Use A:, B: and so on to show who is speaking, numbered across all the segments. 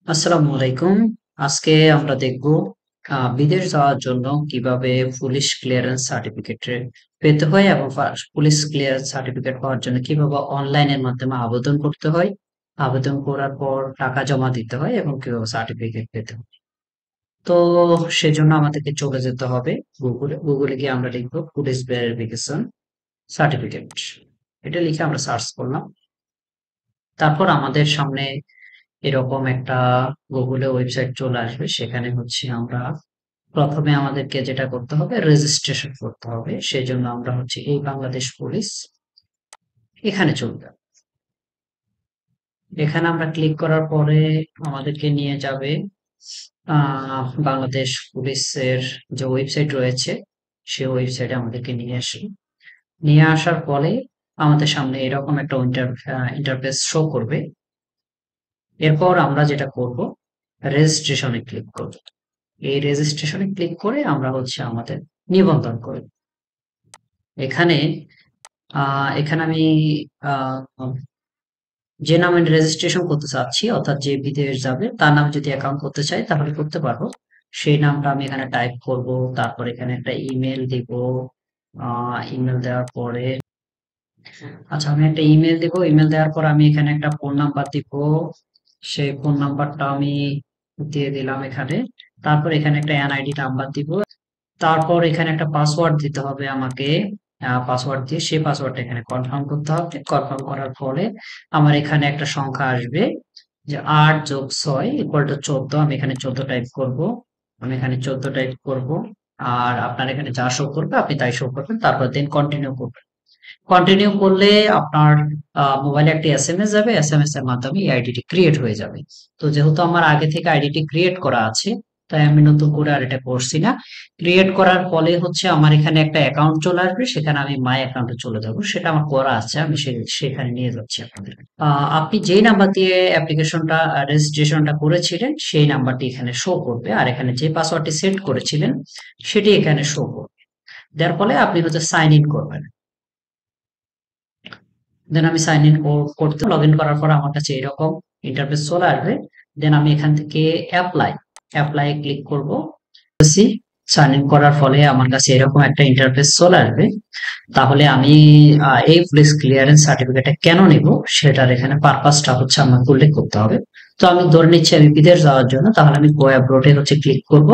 A: আসসালামু আলাইকুম। আজকে আমরা দেখব বিদেশ যাওয়ার জন্য কিভাবে পুলিশ ক্লিয়ারেন্স সার্টিফিকেট পেতে হয় এবং পুলিশ ক্লিয়ারেন্স সার্টিফিকেট পাওয়ার জন্য কিভাবে অনলাইনের মাধ্যমে আবেদন করতে হয়, আবেদন করার পর টাকা জমা দিতে হয় এবং কিভাবে সার্টিফিকেট পেতে হয়। তো সেজন্য আমাদেরকে চলে যেতে হবে গুগলে গিয়ে আমরা লিখবো পুলিশ ভেরিফিকেশন সার্টিফিকেট। এটা লিখে আমরা সার্চ করলাম। তারপর আমাদের সামনে এরকম একটা গুগলে ওয়েবসাইট চলে আসবে। সেখানে হচ্ছে আমরা প্রথমে আমাদেরকে যেটা করতে হবে রেজিস্ট্রেশন করতে হবে। সেজন্য আমরা হচ্ছে এই বাংলাদেশ পুলিশ এখানে চলে যাব। এখানে আমরা ক্লিক করার পরে আমাদেরকে নিয়ে যাবে বাংলাদেশ পুলিশের যে ওয়েবসাইট রয়েছে সেই ওয়েবসাইটে আমাদেরকে নিয়ে আসার পরে আমাদের সামনে এরকম একটা ইন্টারফেস শো করবে। এরপর আমরা যেটা করব রেজিস্ট্রেশনে ক্লিক করব। এই রেজিস্ট্রেশনে ক্লিক করে আমরা হচ্ছে আমাদের নিবন্ধন করব। এখানে এখানে আমি আহ, যে নামে রেজিস্ট্রেশন করতে চাচ্ছি অর্থাৎ যে বিদেশ যাবে তার নামে যদি অ্যাকাউন্ট করতে চাই তাহলে করতে পারবো। সেই নামটা আমি এখানে টাইপ করব। তারপর এখানে একটা ইমেল দিব। ইমেল দেওয়ার পরে আচ্ছা আমি একটা ইমেল দিব। ইমেল দেওয়ার পর আমি এখানে একটা ফোন নাম্বার দিব। সেই ফোন নাম্বারটা আমি দিয়ে দিলাম এখানে। তারপর এখানে একটা এনআইডি নাম্বার দিব। তারপর এখানে একটা পাসওয়ার্ড দিতে হবে আমাকে। পাসওয়ার্ড দিয়ে সেই পাসওয়ার্ডটা এখানে কনফার্ম করতে হবে। কনফার্ম করার পরে আমার এখানে একটা সংখ্যা আসবে যে 8+6 = 14। আমি এখানে 14 টাইপ করব। আর আপনার এখানে যা শো করবে আপনি তাই শো করবেন। তারপর দেন কন্টিনিউ করবেন। কন্টিনিউ করলে আপনার মোবাইলে একটা এসএমএস যাবে। এসএমএস এর মাধ্যমে এই আইডিটি ক্রিয়েট হয়ে যাবে। তো যেহেতু আমার আগে থেকে আইডিটি ক্রিয়েট করা আছে তাই আমি নতুন করে আর এটা করছি না। ক্রিয়েট করার ফলে হচ্ছে আমার এখানে একটা অ্যাকাউন্ট চলে আসবে। সেখানে আমি মাই অ্যাকাউন্টে চলে যাব। সেটা আমার করা আছে। আমি সেখানে নিয়ে যাচ্ছি আপনাদের। আপনি যেই নাম্বার দিয়ে অ্যাপ্লিকেশনটা রেজিস্ট্রেশনটা করেছিলেন সেই নাম্বারটি এখানে শো করবে। আর এখানে যে পাসওয়ার্ডটি সেট করেছিলেন সেটি এখানে শো করবে। যার ফলে আপনি হচ্ছে সাইন ইন করবেন। দেন আমি সাইন ইন করতে লগ ইন করার পর আমার কাছে এরকম ইন্টারফেস চলে আসবে। দেন আমি এখান থেকে অ্যাপ্লাই ক্লিক করব। সাইন ইন করার ফলে আমার কাছে এরকম একটা ইন্টারফেস চলে আসবে। তাহলে আমি এই পুলিশ ক্লিয়ারেন্স সার্টিফিকেটটা কেন নিব সেটার এখানে পারপাসটা হচ্ছে আমাকে উল্লেখ করতে হবে। তো আমি ধরে নিচ্ছি আমি বিদেশ যাওয়ার জন্য, তাহলে আমি গো অ্যাব্রোডে হচ্ছে ক্লিক করব।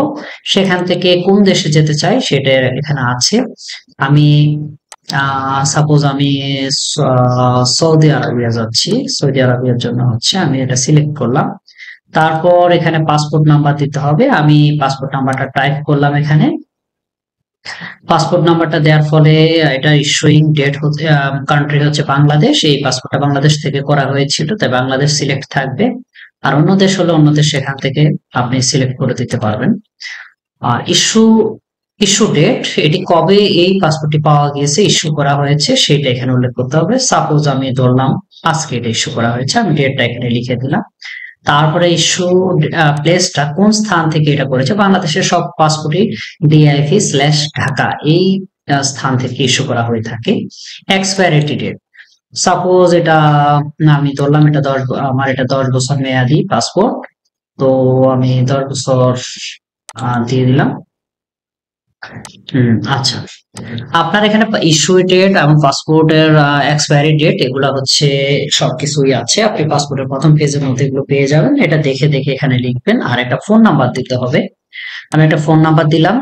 A: সেখান থেকে কোন দেশে যেতে চাই সেটা এখানে আছে। আমি সাপোজ আমি সৌদি আরবিয়া যাচ্ছি। সৌদি আরবিয়ার জন্য হচ্ছে আমি এটা সিলেক্ট করলাম। তারপর এখানে পাসপোর্ট নাম্বার দিতে হবে। আমি পাসপোর্ট নাম্বারটা টাইপ করলাম এখানে। পাসপোর্ট নাম্বারটা দেওয়ার ফলে এটা ইস্যুইং ডেট হচ্ছে কান্ট্রি হচ্ছে বাংলাদেশ। এই পাসপোর্টটা বাংলাদেশ থেকে করা হয়েছিল তাই বাংলাদেশ সিলেক্ট থাকবে। আর অন্য দেশ হলে অন্য দেশ সেখান থেকে আপনি সিলেক্ট করে দিতে পারবেন। আর ইস্যু ডেট এটি কবে এই পাসপোর্টটি পাওয়া গিয়েছে ইস্যু করা হয়েছে সেটা এখানে উল্লেখ করতে হবে। সাপোজ আমি ধরলাম আজকে এটা ইস্যু করা হয়েছে, আমি ডেটটা এখানে লিখে দিলাম। তারপরে ইস্যু প্লেসটা কোন স্থান থেকে এটা করেছে। বাংলাদেশের সব পাসপোর্টই DIV/ঢাকা এই স্থান থেকে ইস্যু করা হয়ে থাকে। এক্সপায়ারিটি ডেট সাপোজ এটা আমি ধরলাম এটা আমার এটা 10 বছর মেয়াদি পাসপোর্ট। তো আমি 10 বছর দিয়ে দিলাম। আচ্ছা, আপনার এখানে ইস্যু ডেট এবং পাসপোর্টের এক্সপায়ারি ডেট এগুলা হচ্ছে সবকিছুই আছে। আপনি পাসপোর্টের প্রথম পেজের মধ্যে এগুলো পেয়ে যাবেন। এটা দেখে দেখে এখানে লিখবেন। আর একটা ফোন নাম্বার দিতে হবে। আমি একটা ফোন নাম্বার দিলাম।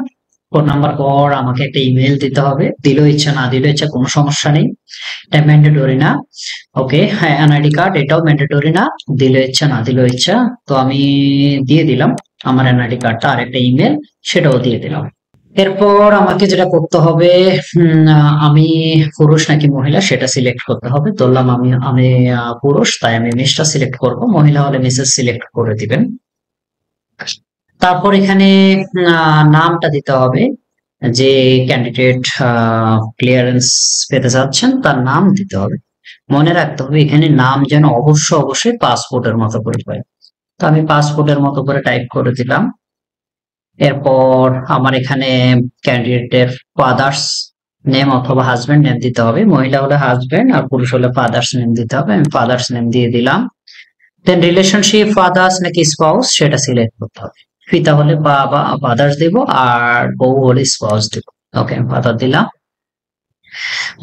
A: ফোন নাম্বার পর আমাকে একটা ইমেল দিতে হবে। দিলেও ইচ্ছা না দিলেও ইচ্ছা কোনো সমস্যা নেই। এটা ম্যান্ডেটরি না। ওকে, হ্যাঁ এনআইডি কার্ড এটাও ম্যান্ডেটরি না। দিলেও ইচ্ছা না দিলেও ইচ্ছা। তো আমি দিয়ে দিলাম আমার এনআইডি কার্ডটা। আর একটা ইমেল সেটাও দিয়ে দিলাম। এরপর আমাকে যেটা করতে হবে আমি পুরুষ নাকি মহিলা সেটা সিলেক্ট করতে হবে। ধরলাম আমি আমি পুরুষ তাই আমি মিসটা সিলেক্ট করব। মহিলা হলে মিসেস সিলেক্ট করে দিবেন। তারপর এখানে নামটা দিতে হবে। যে ক্যান্ডিডেট ক্লিয়ারেন্স পেতে যাচ্ছেন তার নাম দিতে হবে। মনে রাখতে হবে এখানে নাম যেন অবশ্যই পাসপোর্টের মতো করে হয়। তো আমি পাসপোর্টের মতো করে টাইপ করে দিলাম। এরপর আমার এখানে ক্যান্ডিডেটের ফাদার্স নেম অথবা হাজবেন্ড নেম দিতে হবে। মহিলা হলে হাজবেন্ড আর পুরুষ হলে ফাদার্স নেম দিতে হবে। আমি ফাদার্স নেম দিয়ে দিলাম। দেন রিলেশনশিপ ফাদার্স নাকি স্পাউস সেটা সিলেক্ট করতে হবে। পিতা হলে বাবা ফাদার্স দিব, আর বউ হলে স্পাউস দিব। ওকে, আমি ফাদার দিলাম।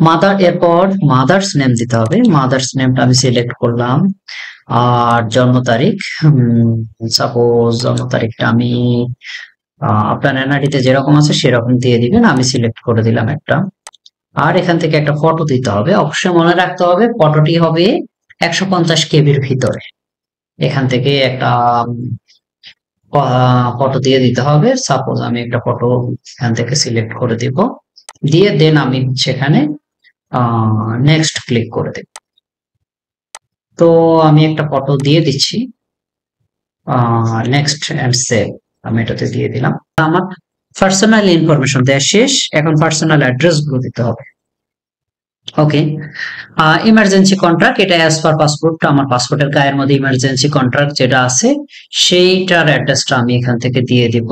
A: মাদার, এরপর মাদার্স নেম দিতে হবে। মাদার্স নেমটা আমি সিলেক্ট করলাম। আর জন্ম তারিখ, সাপোজ জন্ম তারিখটা আমি আপনার এনআইডি তে যেরকম আছে সেরকম দিয়ে দিবেন, আমি সিলেক্ট করে দিলাম একটা। আর এখান থেকে একটা ফটো দিতে হবে। অবশ্যই মনে রাখতে হবে ফটোটি হবে 150 কেবির ভিতরে। এখান থেকে একটা ফটো দিয়ে দিতে হবে। সাপোজ আমি একটা ফটো এখান থেকে সিলেক্ট করে দিব, দিয়ে দেন আমি সেখানে নেক্সট ক্লিক করে দেব। তো আমি একটা ফটো দিয়ে দিচ্ছি, নেক্সট এন্ড সেভ আমি এটাতে দিয়ে দিলাম। আমার পার্সোনাল ইনফরমেশন দেওয়া শেষ, এখন পার্সোনাল অ্যাড্রেস গুলো দিতে হবে। ওকে, ইমার্জেন্সি কন্ট্রাক্ট, এটা অ্যাজ পার পাসপোর্ট, আমার পাসপোর্টের গায়ের মধ্যে ইমার্জেন্সি কন্ট্রাক্ট যেটা আছে সেইটার অ্যাড্রেসটা আমি এখান থেকে দিয়ে দিব।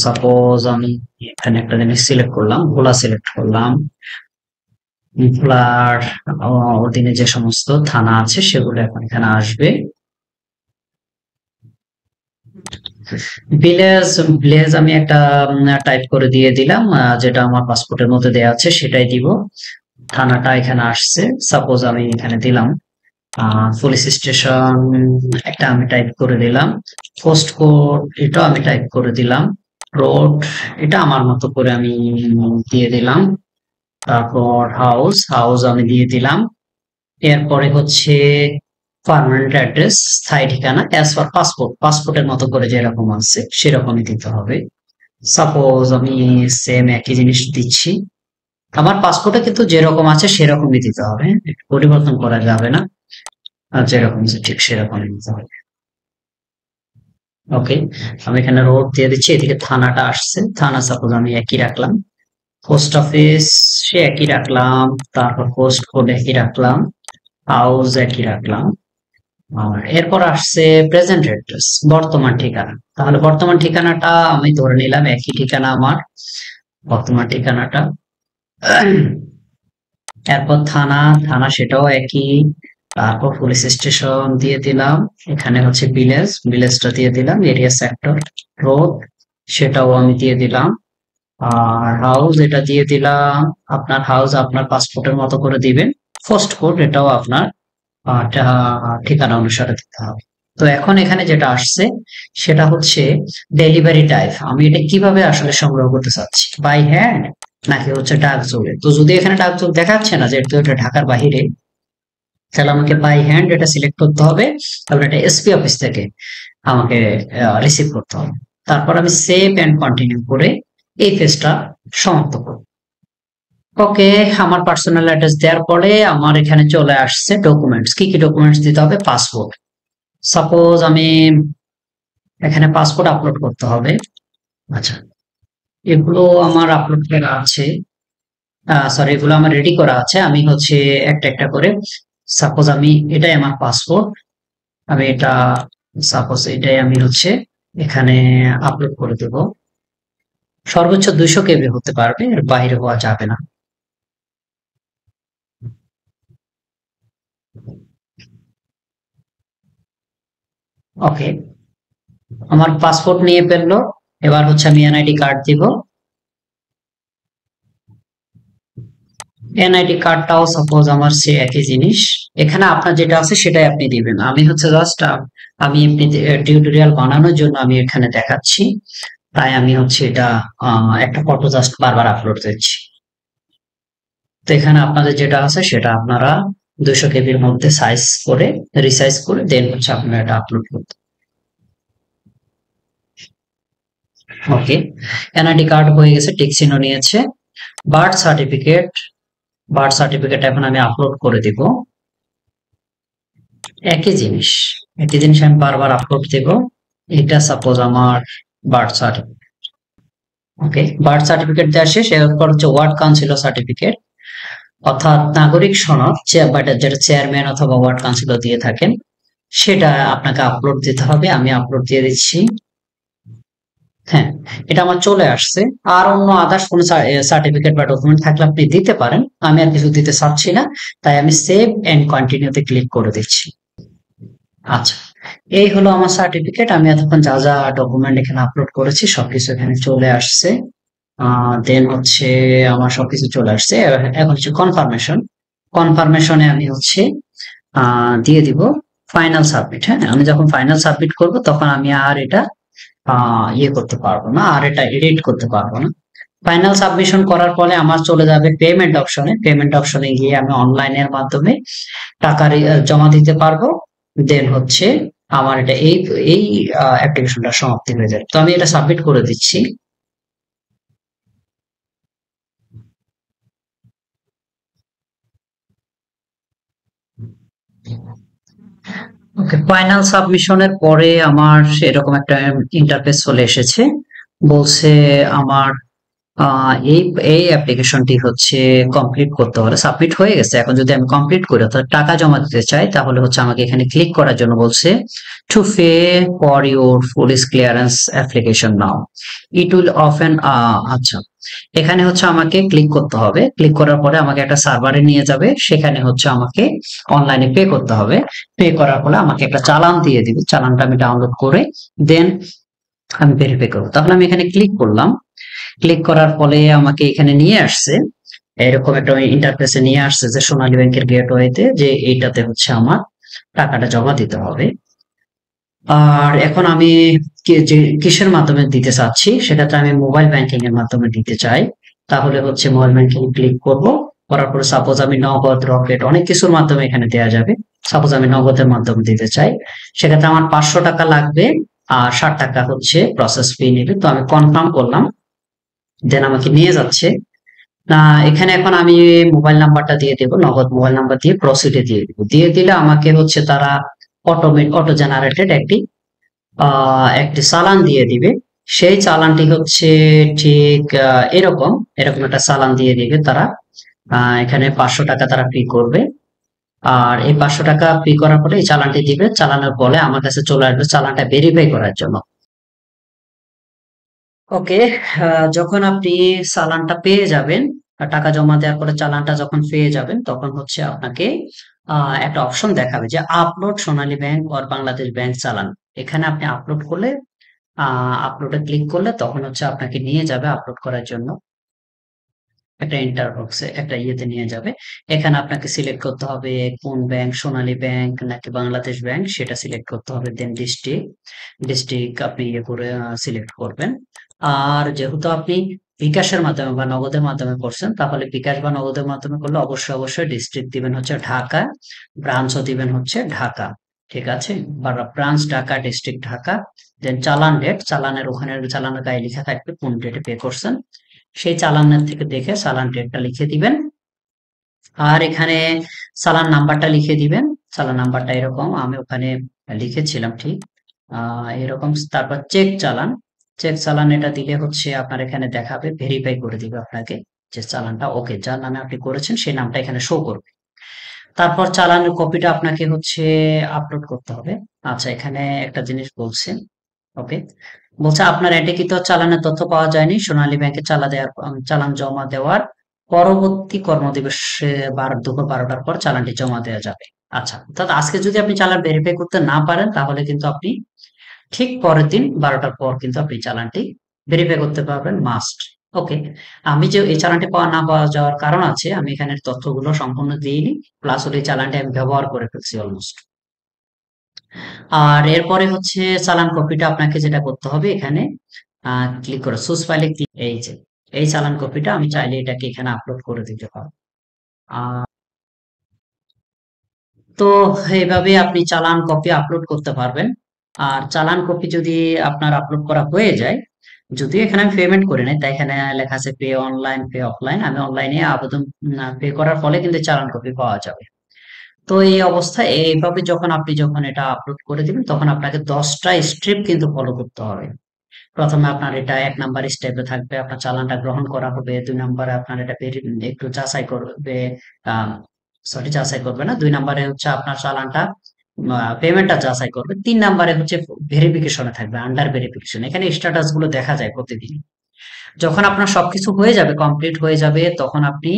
A: সাপোজ আমি এখানে একটা জিনিস সিলেক্ট করলাম, ভোলা সিলেক্ট করলাম। ভোলার অধীনে যে সমস্ত থানা আছে সেগুলো এখন এখানে আসবে। ভিলেজ, ভিলেজ আমি একটা টাইপ করে দিয়ে দিলাম, যেটা আমার পাসপোর্টের মধ্যে দেওয়া আছে সেটাই দিব। থানাটা এখানে আসছে, সাপোজ আমি এখানে দিলাম। পুলিশ স্টেশন একটা আমি টাইপ করে দিলাম। পোস্ট কোড এটাও আমি টাইপ করে দিলাম। রোড এটা আমার মতো করে আমি দিয়ে দিলাম। তারপর হাউস, হাউস আমি দিয়ে দিলাম। এরপরে হচ্ছে পার্মানেন্ট অ্যাড্রেস, স্থায়ী ঠিকানা অ্যাজ পার পাসপোর্ট, পাসপোর্টের মতো করে যেরকম আছে সেরকমই দিতে হবে। সাপোজ আমি সেম একই জিনিস দিচ্ছি। আমার পাসপোর্টে কিন্তু যেরকম আছে সেরকমই দিতে হবে, পরিবর্তন করা যাবে না, আর যেরকম আছে ঠিক সেরকমই দিতে হবে। ওকে, আমি এখানে রোড দিয়ে দিচ্ছি, এদিকে থানাটা আসছে, থানা সাপোজ আমি একই রাখলাম। পোস্ট অফিস সে একই রাখলাম, তারপর পোস্ট কোড একই রাখলাম, হাউস একই রাখলাম। আর এরপর আসছে প্রেজেন্ট অ্যাড্রেস, বর্তমান ঠিকানা। তাহলে বর্তমান ঠিকানাটা আমি ধরে নিলাম একই ঠিকানা আমার বর্তমান ঠিকানাটা। এরপর থানা, থানা সেটাও একই। তারপর পুলিশ স্টেশন দিয়ে দিলাম, এখানে হচ্ছে ভিলেজ, ভিলেজটা দিয়ে দিলাম। এরিয়া সেক্টর রোড সেটাও আমি দিয়ে দিলাম। আর হাউস এটা দিয়ে দিলাম। আপনার হাউস আপনার পাসপোর্টের মতো করে দিবেন। পোস্ট কোড এটাও আপনার ঠিকানা অনুসারে দিতে হবে। তো এখন এখানে যেটা আসছে সেটা হচ্ছে ডেলিভারি টাইপ, আমি এটা কিভাবে আসলে সংগ্রহ করতে চাচ্ছি, বাই হ্যান্ড নাকি হচ্ছে ডাকযোগে। তো যদি এখানে ডাকযোগ দেখাচ্ছে না, যেহেতু এটা ঢাকার বাহিরে, তাহলে আমাকে বাই হ্যান্ড এটা সিলেক্ট করতে হবে, তারপর এটা এসপি অফিস থেকে আমাকে রিসিভ করতে হবে। তারপর আমি সেভ এন্ড কন্টিনিউ করে এই পেজটা সমাপ্ত করব। ওকে, আমার পার্সোনাল অ্যাড্রেস দেওয়ার পরে আমার এখানে চলে আসছে ডকুমেন্টস, কি কি ডকুমেন্টস দিতে হবে। পাসপোর্ট, সাপোজ আমি এখানে পাসপোর্ট আপলোড করতে হবে। আচ্ছা, এগুলো আমার আপলোড করা আছে, সরি এগুলো আমার রেডি করা আছে। আমি হচ্ছে একটা একটা করে, সাপোজ আমি এটাই আমার পাসপোর্ট, আমি এটা সাপোজ এটাই আমি হচ্ছে এখানে আপলোড করে দেব। সর্বোচ্চ 200 কেবি হতে পারবে, এর বাইরে হওয়া যাবে না। ওকে, আমার পাসপোর্ট নিয়ে ফেললো। এবার হচ্ছে আমি এনআইডি কার্ড দিব। এনআইডি কার্ডটাও সাপোজ আমার সে একই জিনিস, এখানে আপনার যেটা আছে সেটাই আপনি দিবেন। আমি হচ্ছে জাস্ট আমি এমনি টিউটোরিয়াল বানানোর জন্য আমি এখানে দেখাচ্ছি, তাই আমি হচ্ছে এটা একটা ফটো জাস্ট বারবার আপলোড দিচ্ছি। তো এখানে আপনাদের যেটা আছে সেটা আপনারা 200 কেবির মধ্যে সাইজ করে রিসাইজ করে দেন হচ্ছে আপনারা এটা আপলোড করতে। ওকে, এনআইডি কার্ড হয়ে গেছে, টিক চিহ্ন নিয়েছে। বার্থ সার্টিফিকেট, বার্থ সার্টিফিকেট এখন আমি আপলোড করে দিব। একই জিনিস, একই জিনিস আমি বারবার আপলোড দেব। এটা সাপোজ আমার বার্থ সার্টিফিকেট। ওকে, বার্থ সার্টিফিকেট দেওয়া শেষ। এরপর হচ্ছে ওয়ার্ড কাউন্সিলর সার্টিফিকেট, অর্থাৎ নাগরিক সনদ, যেটা চেয়ারম্যান অথবা ওয়ার্ড কাউন্সিলর দিয়ে থাকেন, সেটা আপনাকে আপলোড দিতে হবে। আমি আপলোড দিয়ে দিচ্ছি। হ্যাঁ, এটা আমার চলে আসছে। আর অন্য আদার্স কোন সার্টিফিকেট বা ডকুমেন্ট থাকলে আপনি দিতে পারেন, আমি আর কিছু দিতে চাচ্ছি না, তাই আমি সেভ এন্ড কন্টিনিউতে ক্লিক করে দিচ্ছি। আচ্ছা, এই হলো আমার সার্টিফিকেট। আমি এতক্ষণ যা যা ডকুমেন্ট এখানে আপলোড করেছি সবকিছু এখানে চলে আসছে। দেন হচ্ছে আমার সবকিছু চলে আসছে। এখন হচ্ছে কনফার্মেশন। কনফার্মেশনে আমি হচ্ছে দিয়ে দিব ফাইনাল সাবমিট। হ্যাঁ, আমি যখন ফাইনাল সাবমিট করব তখন আমি আর এটা ইয়ে করতে পারবো না, আর এটা এডিট করতে পারবো না। ফাইনাল সাবমিশন করার পরে আমার চলে যাবে পেমেন্ট অপশনে। পেমেন্ট অপশনে গিয়ে আমি অনলাইনের মাধ্যমে টাকা জমা দিতে পারবো। দেন হচ্ছে আমার এটা এই এই অ্যাপ্লিকেশনটা সমাপ্তি হয়ে যায়। তো আমি এটা সাবমিট করে দিচ্ছি। ওকে, ফাইনাল সাবমিশনের পরে আমার এরকম একটা ইন্টারফেস চলে এসেছে। বলছে আমার এই এই অ্যাপ্লিকেশনটি হচ্ছে কমপ্লিট করতে হলে সাবমিট হয়ে গেছে। এখন যদি আমি কমপ্লিট করি অর্থাৎ টাকা জমা দিতে চাই তাহলে হচ্ছে আমাকে এখানে ক্লিক করার জন্য বলছে to pay for your police clearance application now it will often. আচ্ছা, এখানে হচ্ছে আমাকে ক্লিক করতে হবে। ক্লিক করার পরে আমাকে একটা সার্ভারে নিয়ে যাবে, সেখানে হচ্ছে আমাকে অনলাইনে পে করতে হবে। পে করার পরে আমাকে একটা চালান দিয়ে দিবে, চালানটা আমি ডাউনলোড করে দেন আমি ভেরিফাই করবো। তাহলে আমি এখানে ক্লিক করলাম। ক্লিক করার ফলে আমাকে এখানে নিয়ে আসছে, এরকম একটা ইন্টারফেসে নিয়ে আসছে যে সোনালী ব্যাংকের গেটওয়েতে যে এইটাতে হচ্ছে আমার টাকাটা জমা দিতে হবে। আর এখন আমি যে কিসের মাধ্যমে দিতে চাচ্ছি সেটাতে আমি মোবাইল ব্যাংকিং এর মাধ্যমে দিতে চাই। তাহলে হচ্ছে মোবাইল ব্যাংকিং ক্লিক করব। করার পরে সাপোজ আমি নগদ, রকেট অনেক কিছুর মাধ্যমে এখানে দেওয়া যাবে। সাপোজ আমি নগদের মাধ্যমে দিতে চাই, সেক্ষেত্রে আমার 500 টাকা লাগবে আর 60 টাকা হচ্ছে প্রসেস ফি নেবে। তো আমি কনফার্ম করলাম, দেন আমাকে নিয়ে যাচ্ছে। না, এখানে এখন আমি মোবাইল নাম্বারটা দিয়ে দেবো, নগদ মোবাইল নাম্বার দিয়ে প্রসিডে দিয়ে দিব। দিয়ে দিলে আমাকে হচ্ছে তারা অটো জেনারেটেড একটি চালান দিয়ে দিবে। সেই চালানটি হচ্ছে ঠিক এরকম এরকম একটা চালান দিয়ে দিবে তারা। এখানে 500 টাকা তারা পে করবে। আর এই 500 টাকা পে করার পরে এই চালানটি দিবে। চালানের পরে আমার কাছে চলে আসবে চালানটা ভেরিফাই করার জন্য। ওকে, যখন আপনি চালানটা পেয়ে যাবেন, টাকা জমা দেওয়ার পরে চালানটা যখন পেয়ে যাবেন তখন হচ্ছে আপনাকে একটা অপশন দেখাবে যে upload Sonali bank or Bangladesh bank চালান। এখানে আপনি আপলোড করলে আপলোডে ক্লিক করলে তখন হচ্ছে আপনাকে নিয়ে যাবে আপলোড করার জন্য একটা ইন্টারবক্সে, একটা ইয়েতে নিয়ে যাবে। এখানে আপনাকে সিলেক্ট করতে হবে কোন ব্যাংক, সোনালী ব্যাংক নাকি বাংলাদেশ ব্যাংক সেটা সিলেক্ট করতে হবে। দেন ডিস্ট্রিক্ট আপনি ইয়ে করে সিলেক্ট করবেন। আর যেহেতু আপনি বিকাশের মাধ্যমে বা নগদের মাধ্যমে করছেন তাহলে বিকাশ বা নগদের মাধ্যমে করলে অবশ্যই অবশ্যই ডিস্ট্রিক্ট দিবেন হচ্ছে ঢাকা, ব্রাঞ্চও দিবেন হচ্ছে ঢাকা। ঠিক আছে, বা ব্রাঞ্চ ঢাকা, ডিস্ট্রিক্ট ঢাকা। দেন চালান ডেট, চালানের ওখানে চালানের গায়ে লেখা থাকবে কোন ডেটে পে করছেন, সেই চালানের থেকে দেখে চালান ডেটটা লিখে দিবেন। আর এখানে চালান নাম্বারটা লিখে দিবেন। চালান নাম্বারটা এরকম আমি ওখানে লিখেছিলাম ঠিক এরকম। তারপর চেক চালান এটা দিলে হচ্ছে আপনার এখানে দেখাবে, ভেরিফাই করে দিবে আপনাকে যে চালানটা ওকে, যার নামে আপনি করেছেন সেই নামটা এখানে শো করবে। তারপর চালানের কপিটা আপনাকে হচ্ছে আপলোড করতে হবে। আচ্ছা, এখানে একটা জিনিস বলছে। ওকে, বলছে আপনার এন্টিকৃত চালানের তথ্য পাওয়া যায়নি। সোনালী ব্যাংকে চালান জমা দেওয়ার পরবর্তী কর্মদিবসে দুপুর 12টার পর চালানটি জমা দেওয়া যাবে। আচ্ছা, অর্থাৎ আজকে যদি আপনি চালান ভেরিফাই করতে না পারেন তাহলে কিন্তু আপনি ঠিক পরের দিন 12টার পর কিন্তু আপনি চালানটি ভেরিফাই করতে পারবেন, মাস্ট। ওকে, আমি যে এই চালানটি না পাওয়া যাওয়ার কারণ আছে, আমি এখানে তথ্যগুলো সম্পূর্ণ দিইনি, প্লাস ওই চালানটি আমি ব্যবহার করে ফেলছি অলমোস্ট। আর এরপরে হচ্ছে চালান কপিটা আপনাকে যেটা করতে হবে এখানে ক্লিক করে চুজ ফাইলে ক্লিক, এই যে এই চালান কপিটা আমি চাইলে এটাকে এখানে আপলোড করে দিতে পারবো। আহ, তো এইভাবে আপনি চালান কপি আপলোড করতে পারবেন। আর চালান কপি যদি আপনার আপলোড করা হয়ে যায়, যদিও এখানে আমি পেমেন্ট করি নাই তাই এখানে লেখা আছে পে অনলাইন পে অফলাইন, আমি অনলাইনে আবেদন পে করার ফলে কিন্তু চালান কপি পাওয়া যাবে। তো এই অবস্থায় এইভাবে যখন এটা আপলোড করে দিবেন তখন আপনাকে 10টা স্টেপ কিন্তু ফলো করতে হবে। প্রথমে আপনার এটা 1 নাম্বার স্টেপে থাকবে, আপনার চালানটা গ্রহণ করা হবে। 2 নাম্বারে আপনার এটা একটু যাচাই করবে, সরি যাচাই করবে না। 2 নাম্বারে হচ্ছে আপনার চালানটা পেমেন্টটা যাচাই করবে। 3 নাম্বারে হচ্ছে ভেরিফিকেশনে থাকবে, আন্ডার ভেরিফিকেশন। এখানে স্ট্যাটাস গুলো দেখা যায় প্রতিদিন। যখন আপনার সবকিছু হয়ে যাবে, কমপ্লিট হয়ে যাবে, তখন আপনি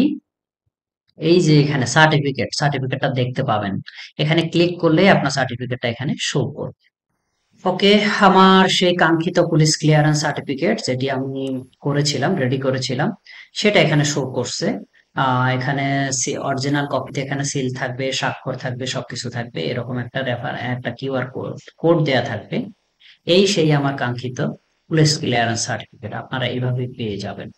A: এই যে এখানে সার্টিফিকেটটা দেখতে পাবেন। এখানে ক্লিক করলে আপনার সার্টিফিকেটটা এখানে শো করবে। ওকে, আমার সেই কাঙ্ক্ষিত পুলিশ ক্লিয়ারেন্স সার্টিফিকেট যেটি আমি করেছিলাম, রেডি করেছিলাম, সেটা এখানে শো করছে। এখানে অরিজিনাল কপিতে এখানে সিল থাকবে, স্বাক্ষর থাকবে, সবকিছু থাকবে, এরকম একটা কিউআর কোড দেয়া থাকবে। এই সেই আমার কাঙ্ক্ষিত পুলিশ ক্লিয়ারেন্স সার্টিফিকেট আপনারা এইভাবে পেয়ে যাবেন।